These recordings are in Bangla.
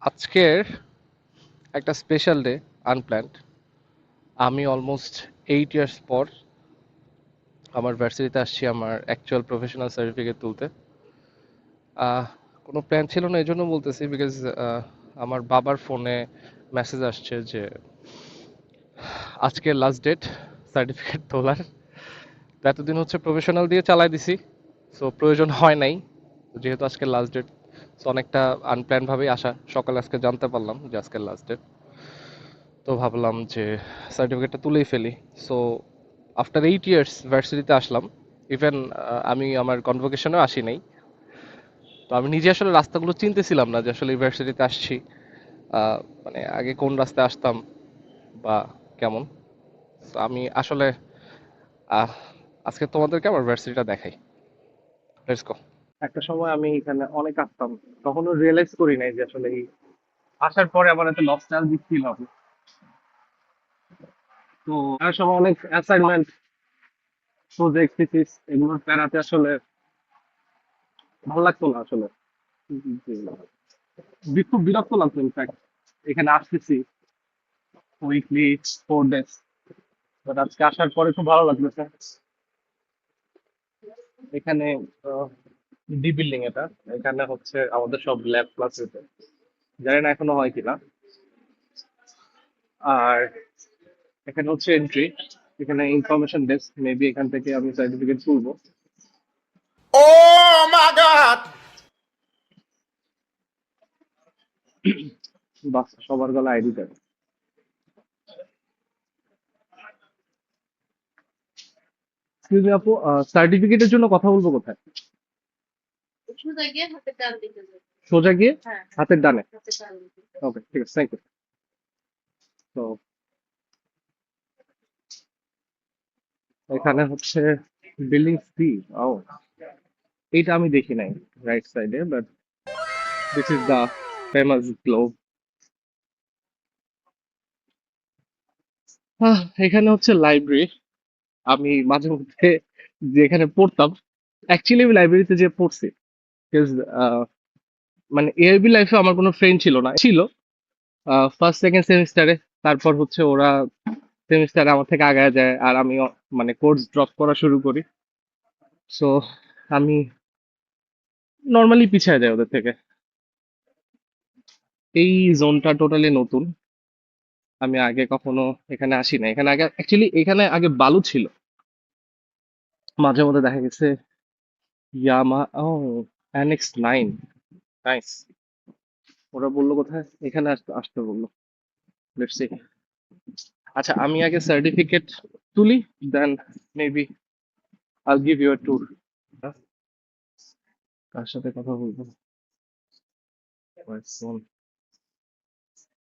আজকের একটা স্পেশাল ডে, আনপ্ল্যান্ড। আমি অলমোস্ট 8 ইয়ার্স পর আমার ভার্সিটিতে আসছি আমার অ্যাকচুয়াল প্রফেশনাল সার্টিফিকেট তুলতে। আহ, কোনো প্ল্যান ছিল না, এই জন্য বলতেছি বিকজ আমার বাবার ফোনে মেসেজ আসছে যে আজকের লাস্ট ডেট সার্টিফিকেট তোলার। তো এতদিন হচ্ছে প্রফেশনাল দিয়ে চালাই দিছি, সো প্রয়োজন হয় নাই। তো যেহেতু আজকের লাস্ট ডেট, সো অনেকটা আনপ্ল্যান ভাবেই আসা। সকালে আজকে জানতে পারলাম যে আজকের লাস্ট ডেট, তো ভাবলাম যে সার্টিফিকেটটা তুলেই ফেলি। সো আফটার 8 ইয়ার্স ভার্সিটিতে আসলাম। ইভেন আমি আমার কনভোকেশনেও আসি নাই। তো আমি নিজে আসলে রাস্তাগুলো চিনতেছিলাম না যে আসলে ইউনিভার্সিটিতে আসছি। মানে আগে কোন রাস্তায় আসতাম বা কেমন। তো আমি আসলে আহ, আজকে তোমাদেরকে আমার ভার্সিটিটা দেখাই। Let's go. একটা সময় আমি এখানে অনেক আসতাম, কখনো রিয়েলাইজ করি নাই যে আসলে এই আসার পরে আমার একটা নস্টালজিক ফিল হবে। তো আর সময় অনেক অ্যাসাইনমেন্ট, প্রজেক্ট, থিসিস এগুলোর প্যারাতে আসলে ভালো লাগতো না আসলে। খুব বিরক্ত লাগতো ইনফ্যাক্ট। এখানে আসতেছি উইকলি 4 ডেজ, বাট আজকে আসার পরে খুব ভালো লাগতেছে। এখানে ডি বিল্ডিং এটা, এখানে হচ্ছে আমাদের সব ল্যাব ক্লাস হতে, জানি না এখনো হয় কিনা। আর এখানে হচ্ছে এন্ট্রি, এখানে ইনফরমেশন ডেস্ক, মেবি এখান থেকে আমি সার্টিফিকেট তুলবো। Oh my God! বাস সবার গলা আইডি কার্ড। এক্সকিউজ মি আপু, সার্টিফিকেটের জন্য কথা বলবো কোথায়? সোজা গিয়ে হাতের ডান দিকে যাবে। সোজা গিয়ে হ্যাঁ, হাতের ডানে? হাতের ডান দিকে। ওকে, ঠিক আছে, থ্যাংক ইউ। তো এখানে হচ্ছে বিল্ডিং সি। ও, এইটা আমি দেখি নাই রাইট সাইডে, but this is the famous globe. এখানে হচ্ছে লাইব্রেরি। আমি মাঝে মধ্যে যেখানে পড়তাম, অ্যাকচুয়ালি আমি লাইব্রেরিতে যে পড়ছি, because, মানে এআইবি লাইফে আমার কোনো ফ্রেন্ড ছিল না, ছিল ফার্স্ট সেকেন্ড সেমিস্টারে। তারপর হচ্ছে ওরা সেমিস্টারে আমার থেকে আগায় যায়, আর আমি মানে কোর্স ড্রপ করা শুরু করি। সো আমি নর্মালি পিছিয়ে যাই ওদের থেকে। এই জোনটা টোটালি নতুন, আমি আগে কখনো এখানে আসি না। এখানে আগে অ্যাকচুয়ালি এখানে আগে বালু ছিল, মাঝে মধ্যে দেখা গেছে ইয়ামা। ও, NX9, নাইস। ওরা বললো কোথায়, এখানে আসতে আসতে বললো। Let's see. আচ্ছা, আমি আগে সার্টিফিকেট তুলি, then maybe I'll give you a tour. কার সাথে কথা বলবো? ফোন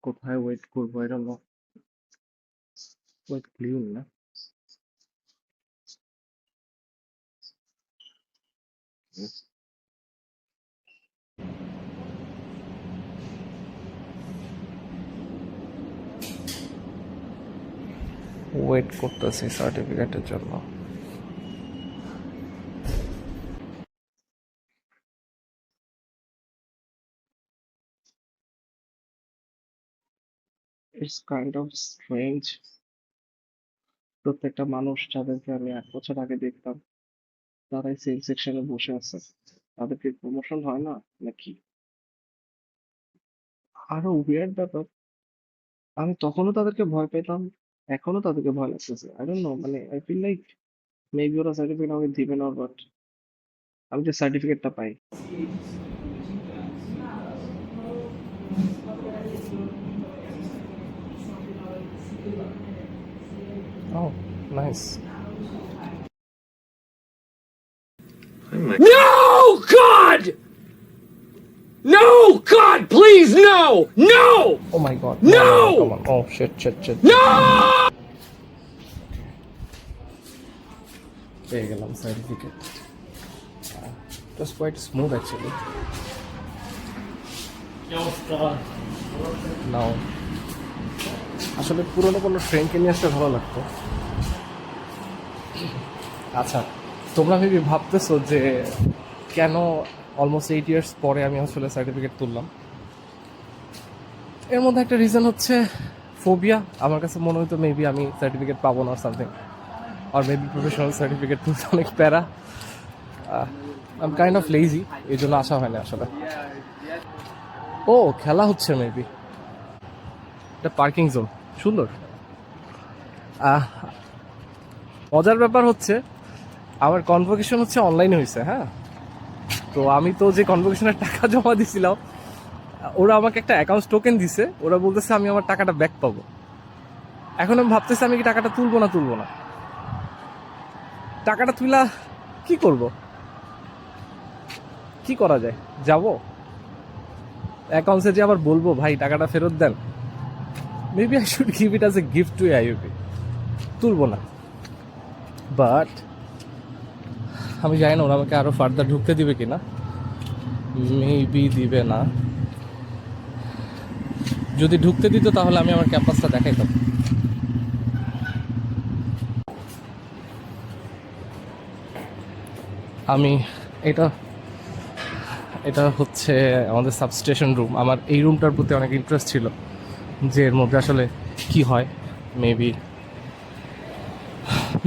কোথায় ওয়েট করবো, I don't know. Wait clean না। ওয়েট করতেছি সার্টিফিকেটের জন্য। ইটস কাইন্ড অফ স্ট্রেঞ্জ, প্রত্যেকটা মানুষ যাদেরকে আমি 1 বছর আগে দেখতাম তারাই সেম সেকশনে বসে আছে। তাদেরকে প্রমোশন হয় না নাকি? আরো উইয়ার্ড ব্যাপার, আমি তখনও তাদেরকে ভয় পেতাম, এখনো তাদেরকে ভয় লাগতেছে। আই ডোন্ট নো, মানে আই ফিল লাইক মেবি ওরা সার্টিফিকেট আমাকে দিবে না, বাট আমি যে সার্টিফিকেটটা পাই। Oh, nice. No, God! No, God, please, no! No! Oh my God, No! Come on. Oh shit shit shit. No! পেয়ে গেলাম certificate. It was quite smooth actually. Now, আসলে পুরোনো কোনো ফ্রেন্ডকে নিয়ে আসতে ভালো লাগতো। আচ্ছা, তোমরা মেবি ভাবতেছো যে কেন অলমোস্ট 8 ইয়ার্স পরে আমি আসলে সার্টিফিকেট তুললাম। এর মধ্যে একটা রিজন হচ্ছে ফোবিয়া। আমার কাছে মনে হতো মেবি আমি সার্টিফিকেট পাবো না সামথিং, আর মেবি প্রফেশনাল সার্টিফিকেট তুলতে অনেক প্যারা। I am kind of lazy, এই জন্য আসা হয় না আসলে। ও খেলা হচ্ছে মেবি, এটা পার্কিং জোন, সুন্দর। আহ, মজার ব্যাপার হচ্ছে আমার কনভোকেশন হচ্ছে অনলাইনে হয়েছে, হ্যাঁ। তো আমি তো যে কনভোকেশনের টাকা জমা দিছিলাম, ওরা আমাকে একটা অ্যাকাউন্ট টোকেন দিছে, ওরা বলতেছে আমি আমার টাকাটা ব্যাক পাবো। এখন আমি ভাবতেছি আমি কি টাকাটা তুলবো না, টাকাটা তুলা কি করব, কি করা যায়? যাব অ্যাকাউন্টসে যে আবার বলবো ভাই টাকাটা ফেরত দেন? Maybe I should give it as a gift to IUP. তুলবো না, বাট আমি জানি না ওরা আমাকে আরো ফার্দার ঢুকতে দিবে কিনা, মেবি দিবে না। যদি ঢুকতে দিত তাহলে আমি আমার ক্যাম্পাসটা দেখাইতাম। আমি এটা এটা হচ্ছে আমাদের সাবস্টেশন রুম। আমার এই রুমটার প্রতি অনেক ইন্টারেস্ট ছিল যে এর মধ্যে আসলে কি হয়। Maybe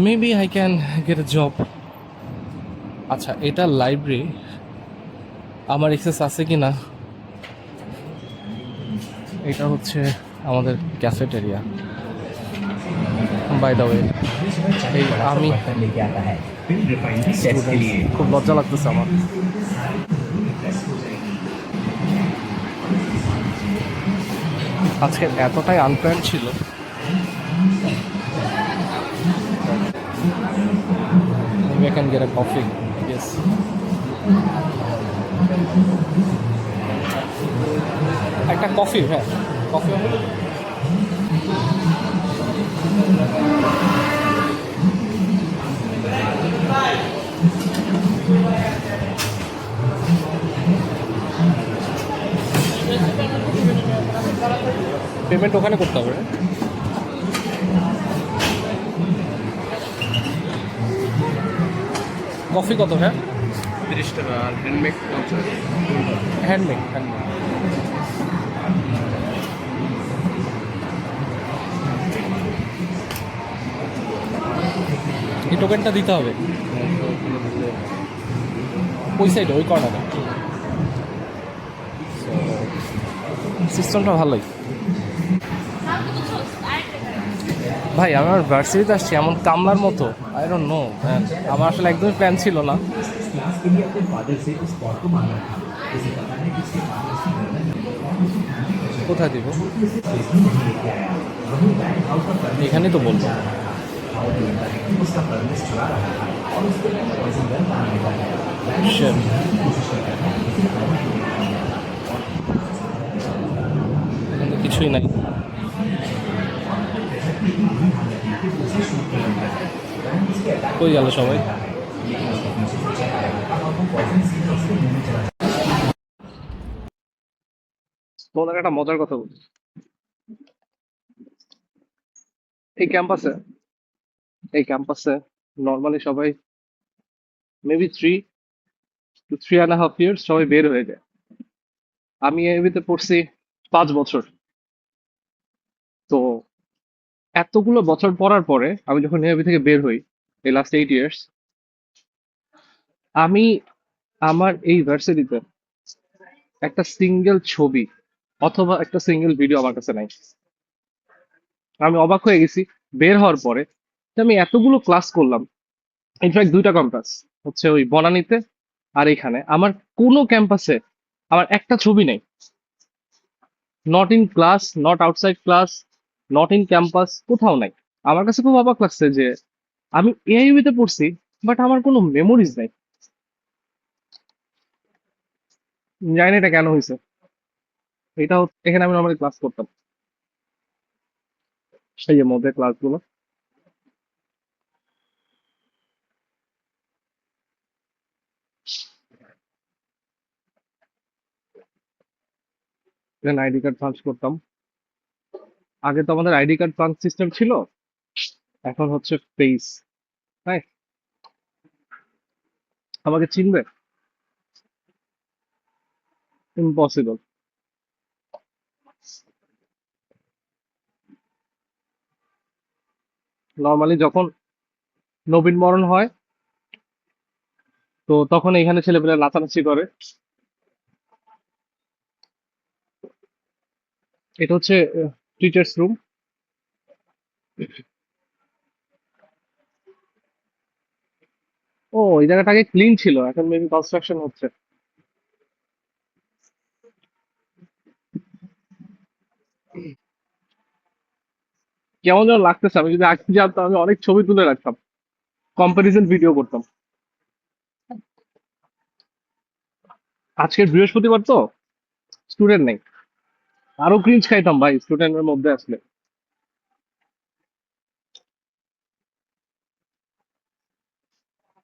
maybe I can get A job. আচ্ছা, এটা লাইব্রেরি, আমার এক্সেস আছে কি না। এটা হচ্ছে আমাদের ক্যাফেটেরিয়া। বাই দ্য ওয়ে, এই আমি student, খুব লজ্জা লাগতেছে আমার। আজকে এতটাই আনপ্ল্যান ছিল। Maybe I can get a coffee. Yes. একটা কফি, হ্যাঁ কফি হবে। পেমেন্ট ওখানে করতে হবে। কফি কত? হ্যাঁ 30 টাকা আর হ্যান্ডমেড 50। হ্যান্ডমেড। এই টোকেনটা দিতে হবে ওই সাইডে, ওই কর্নারে। সিস্টেমটা ভালোই। ভাই আমার ভার্সিটিতে আসছি এমন কামলার মতো, আই ডোন্ট নো ম্যান। আমার আসলে একদমই প্ল্যান ছিল না। क्लास के लिए अपने फादर से उस स्पॉट को मांगा था। उसे पता है किसके फादर से मिलना है। কোথায় দিব? उसे फेसबुक नहीं लेके आया, वही बैंक आउट ऑफ करने এখানেই তো বলবো। और बोलता है कि उसका परमिस चुरा रहा था और उसके लिए पॉइजन गन बनाने लगा है। Bank Sure. कोशिश करता है कि उसे और এখানে তো কিছুই নাই। কই গেল সবাই? তোমাদের একটা মজার কথা বলি। এই ক্যাম্পাসে নর্মালি সবাই মেবি 3 to 3.5 years সবাই বের হয়ে যায়। আমি এবিতে পড়ছি 5 বছর। তো এতগুলো বছর পড়ার পরে আমি যখন এবি থেকে বের হই, এই লাস্ট 8 years, আমি আমার এই ভার্সিটিতে একটা সিঙ্গেল ছবি অথবা একটা সিঙ্গেল ভিডিও আমার কাছে নাই। আমি অবাক হয়ে গেছি বের হওয়ার পরে যে আমি এতগুলো ক্লাস করলাম। ইনফ্যাক্ট 2টা ক্যাম্পাস হচ্ছে ওই বনানীতে আর এখানে, আমার কোনো ক্যাম্পাসে আমার একটা ছবি নেই। Not in class, not outside class, not in campus, কোথাও নাই। আমার কাছে খুব অবাক লাগছে যে আমি এআইইউতে পড়ছি বাট আমার কোনো মেমোরিজ নাই। জানি না এটা কেন হয়েছে। এখানে আমি নর্মালি ক্লাস করতাম, সেই যে মধ্যে ক্লাসগুলো। এখানে আইডি কার্ড পাঞ্চ করতাম। আগে তো আমাদের আইডি কার্ড পাঞ্চ সিস্টেম ছিল, এখন হচ্ছে ফেস। হ্যাঁ, আমাকে চিনবে? ইম্পসিবল। নর্মালি যখন নবীন বরণ হয় তো তখন এখানে ছেলেপেলে নাচানাচি করে। এটা হচ্ছে টিচার্স রুম। ও, এই জায়গাটা আগে ক্লিন ছিল, এখন মেবি কনস্ট্রাকশন হচ্ছে। কেমন যেন লাগতেছে, আমি যদি আগে জানতাম আমি অনেক ছবি তুলে রাখতাম, কম্পারিজন ভিডিও করতাম। আজকের বৃহস্পতিবার তো স্টুডেন্ট নেই, আরো ক্রিঞ্জ খাইতাম ভাই স্টুডেন্টের মধ্যে আসলে।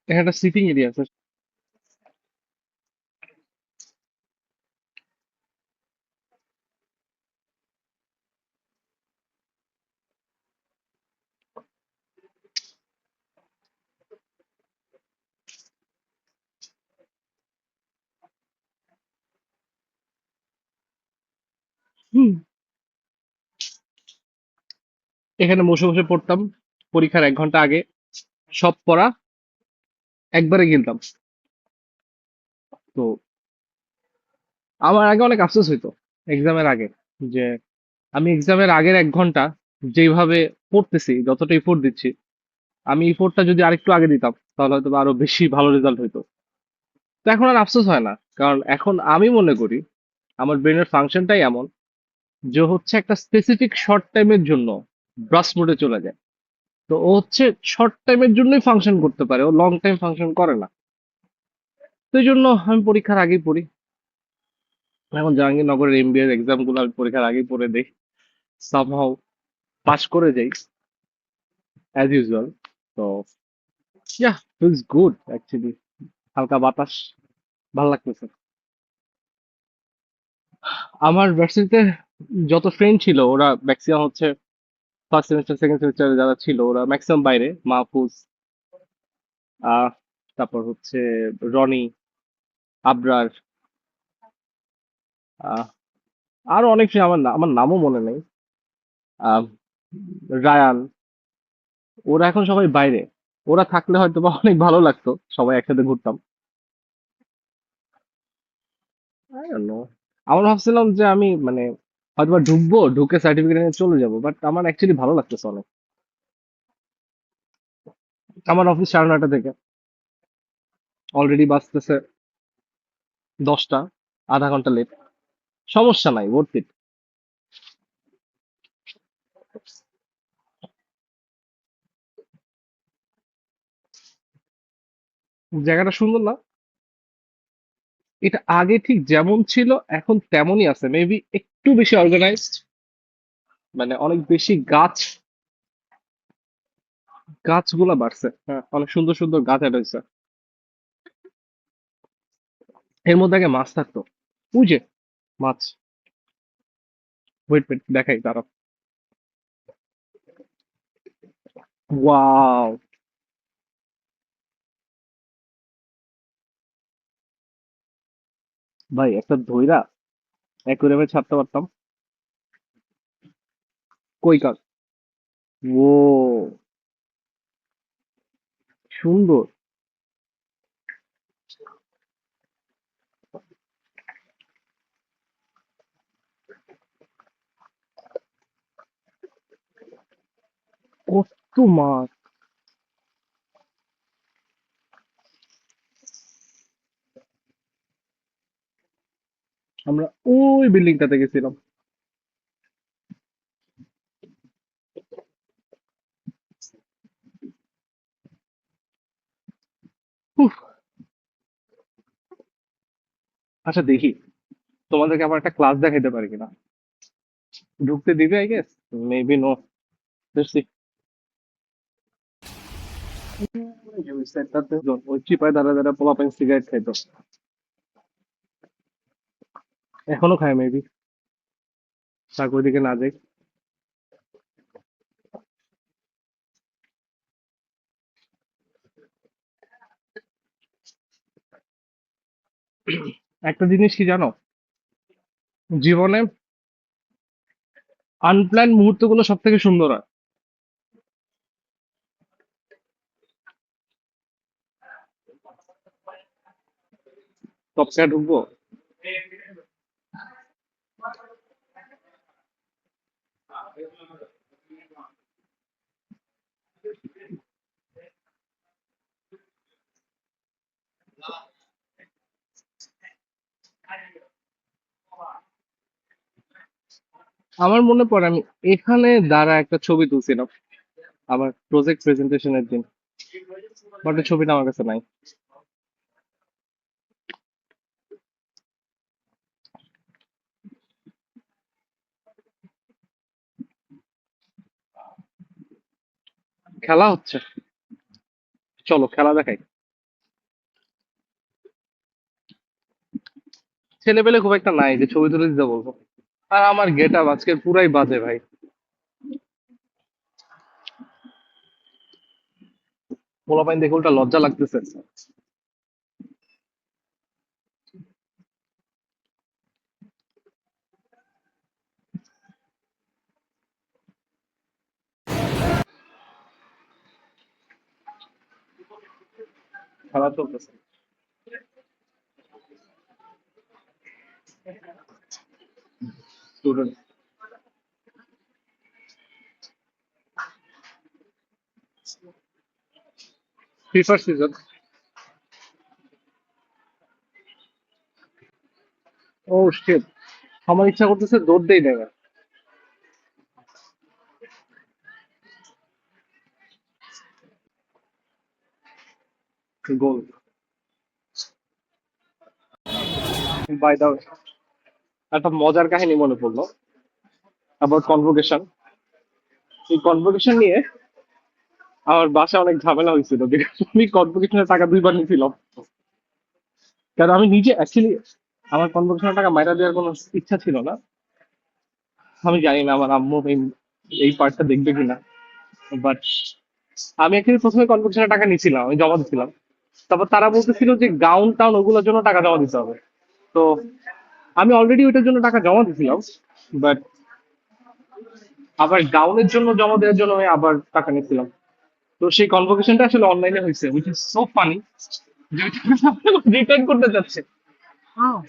এখানে একটা সিটিং এরিয়া আছে। হুম, এখানে বসে বসে পড়তাম পরীক্ষার 1 ঘন্টা আগে, সব পড়া একবারে গিলতাম। তো আমার আগে অনেক আফসোস হইতো এক্সামের আগে, যে আমি এক্সামের আগের 1 ঘন্টা যেভাবে পড়তেছি, যতটা ইফোর্ট দিচ্ছি, আমি ইফোর্টটা যদি আরেকটু আগে দিতাম তাহলে হয়তো বা আরো বেশি ভালো রেজাল্ট হইতো। তো এখন আর আফসোস হয় না, কারণ এখন আমি মনে করি আমার ব্রেনের ফাংশনটাই এমন যে হচ্ছে একটা স্পেসিফিক শর্ট টাইমের জন্য ব্রাশ মোডে চলে যায়। তো ও হচ্ছে শর্ট টাইমের জন্যই ফাংশন করতে পারে, ও লং টাইম ফাংশন করে না। তো এই জন্য আমি পরীক্ষার আগেই পড়ি। এখন জাহাঙ্গীরনগরের এমবিএ এর এক্সাম গুলো আমি পরীক্ষার আগেই পড়ে দেই, সামহাও পাস করে যাই অ্যাজ ইউজুয়াল। তো ইয়া, ফিলস গুড অ্যাকচুয়ালি। হালকা বাতাস, ভালো লাগতেছে। আমার ভার্সিটিতে যত ফ্রেন্ড ছিল ওরা ম্যাক্সিমাম হচ্ছে ফার্স্ট সেমিস্টার সেকেন্ড সেমিস্টারে যারা ছিল ওরা ম্যাক্সিমাম বাইরে, মাহফুজ, আহ তারপর হচ্ছে রনি, আবরার, আহ আরো অনেক friend, আমার নামও মনে নেই, আহ রায়ান, ওরা এখন সবাই বাইরে। ওরা থাকলে হয়তো বা অনেক ভালো লাগতো, সবাই একসাথে ঘুরতাম। I don't know. আমার ভাবছিলাম যে আমি মানে হয়তো বা ঢুকবো, ঢুকে সার্টিফিকেট নিয়ে চলে যাবো, বাট আমার অ্যাকচুয়ালি ভালো লাগতেছে অনেক। আমার অফিস 9:30 থেকে, অলরেডি বাজতেছে 10টা, আধা ঘন্টা লেট। সমস্যা নাই, worth it। জায়গাটা সুন্দর না? এটা আগে ঠিক যেমন ছিল এখন তেমনই আছে, মেবি একটু বেশি অর্গানাইজড, মানে অনেক বেশি গাছগুলা বাড়ছে, হ্যাঁ অনেক সুন্দর সুন্দর গাছ অ্যাড হয়েছে। এর মধ্যে আগে মাছ থাকতো, ওই যে মাছ, ওয়েট ওয়েট দেখাই দাঁড়াও। ওয়াও, ভাই একটা ধইরা অ্যাকুয়ারিয়ামে ছাড়তে পারতাম। কই কাজ, ও সুন্দর, কত মাছ। আমরা ওই বিল্ডিংটাতে গেছিলাম। উফ, আচ্ছা দেখি তোমাদেরকে আবার একটা ক্লাস দেখাইতে পারি কিনা, ঢুকতে দিবে আই গেস, মেবি নো, দেখছি। ওই সাইডটাতে ওই চিপায় দাঁড়া দাঁড়া পোলাপাইন সিগারেট খাইতো, এখনো খায় মেবি, তার ওইদিকে না যাই। একটা জিনিস কি জানো, জীবনে আনপ্ল্যান মুহূর্তগুলো সব থেকে সুন্দর হয়। টপকা ঢুকবো? আমার মনে পড়ে আমি এখানে দাঁড়া একটা ছবি তুলছিলাম আমার প্রজেক্ট প্রেজেন্টেশনের দিন, বাট ওই ছবিটা আমার কাছে নাই। খেলা হচ্ছে, চলো খেলা দেখাই। ছেলেপেলে খুব একটা নাই যে ছবি তুলে দিতে বলবো। আর আমার গেট আপ আজকে পুরাই বাজে ভাই। পোলাপাইন দেখে উল্টা লজ্জা লাগতেছে। খেলা চলতেছে। স্টুডেন্ট ফিফার সিজন। ও শিট, আমার ইচ্ছা করতেছে দৌড় দেই না। গোল। বাই দা একটা মজার কাহিনী মনে পড়লো আবার কনভোকেশন। এই কনভোকেশন নিয়ে আমার বাসায় অনেক ঝামেলা হয়েছিল, because আমি কনভোকেশনের টাকা 2 বার নিয়েছিলাম। কারণ আমি নিজে অ্যাকচুয়ালি আমার কনভোকেশনের টাকা মাইরা দেওয়ার কোনো ইচ্ছা ছিল না। আমি জানি না আমার আম্মু এই পার্টটা দেখবে কিনা, বাট আমি অ্যাকচুয়ালি প্রথমে কনভোকেশনের টাকা নিয়েছিলাম, আমি জমা দিছিলাম। তারপর তারা বলতেছিল যে গাউন টাউন ওগুলোর জন্য টাকা জমা দিতে হবে। তো আমি অলরেডি ওইটার জন্য টাকা জমা দিছিলাম, বাট আবার গাউনের জন্য জমা দেওয়ার জন্য আমি আবার টাকা নিয়েছিলাম। তো সেই কনভোকেশনটা আসলে অনলাইনে হয়েছে, উইচ ইজ সো ফানি, যে রিটার্ন করতে যাচ্ছে। হ্যাঁ।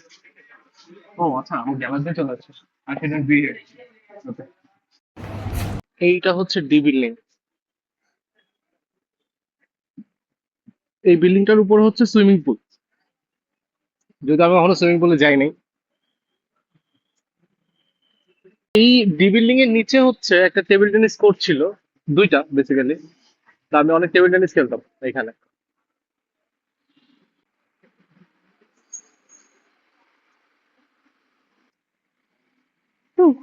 ও আচ্ছা, আমার গ্যালারিতে চলে যাচ্ছে। I can be here. Okay. এইটা হচ্ছে ডি বিল্ডিং। এই বিল্ডিংটার উপর হচ্ছে সুইমিং পুল, যদি আমি কখনো সুইমিং পুলে যাই নাই। এই ডি বিল্ডিং এর নিচে হচ্ছে একটা টেবিল টেনিস কোর্ট ছিল, দুইটা বেসিক্যালি। তা আমি অনেক টেবিল টেনিস খেলতাম এখানে। উহ,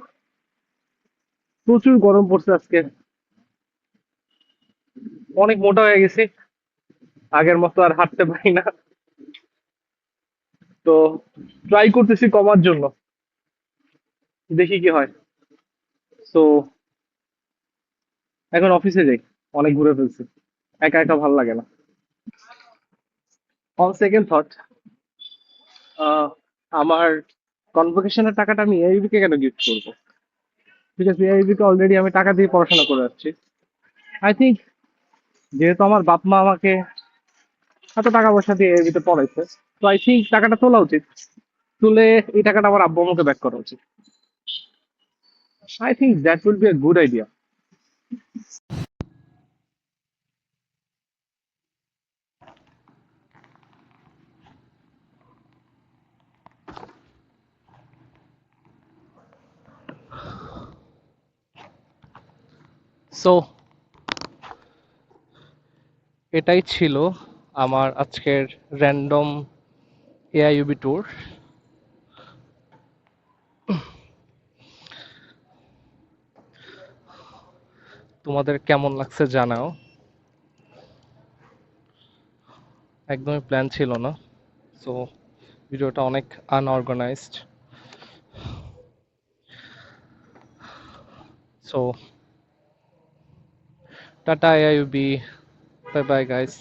প্রচুর গরম পড়ছে আজকে, অনেক মোটা হয়ে গেছি, আগের মতো আর হাঁটতে পারি না। তো ট্রাই করতেছি কমার জন্য, দেখি কি হয়। তো এখন অফিসে যাই, অনেক ঘুরে ফেলছি, একা একা ভালো লাগে না। অন সেকেন্ড থট, আমার কনভোকেশনের টাকাটা আমি এআইবি কে কেন গিফট করবো? ঠিক আছে, এআইবি কে অলরেডি আমি টাকা দিয়ে পড়াশোনা করে আসছি। আই থিঙ্ক যেহেতু আমার বাপ মা আমাকে এত টাকা পয়সা দিয়ে এআইবি তে পড়াইছে, তো আই থিঙ্ক টাকাটা তোলা উচিত। তুলে এই টাকাটা আমার আব্বু আমাকে ব্যাক করা উচিত। I think that will be a good idea. So এটাই ছিল আমার আজকের র্যান্ডম এআইইউবি ট্যুর। তোমাদের কেমন লাগছে জানাও। একদমই প্ল্যান ছিল না, সো ভিডিওটা অনেক unorganised. So tata AIUB, bye bye guys.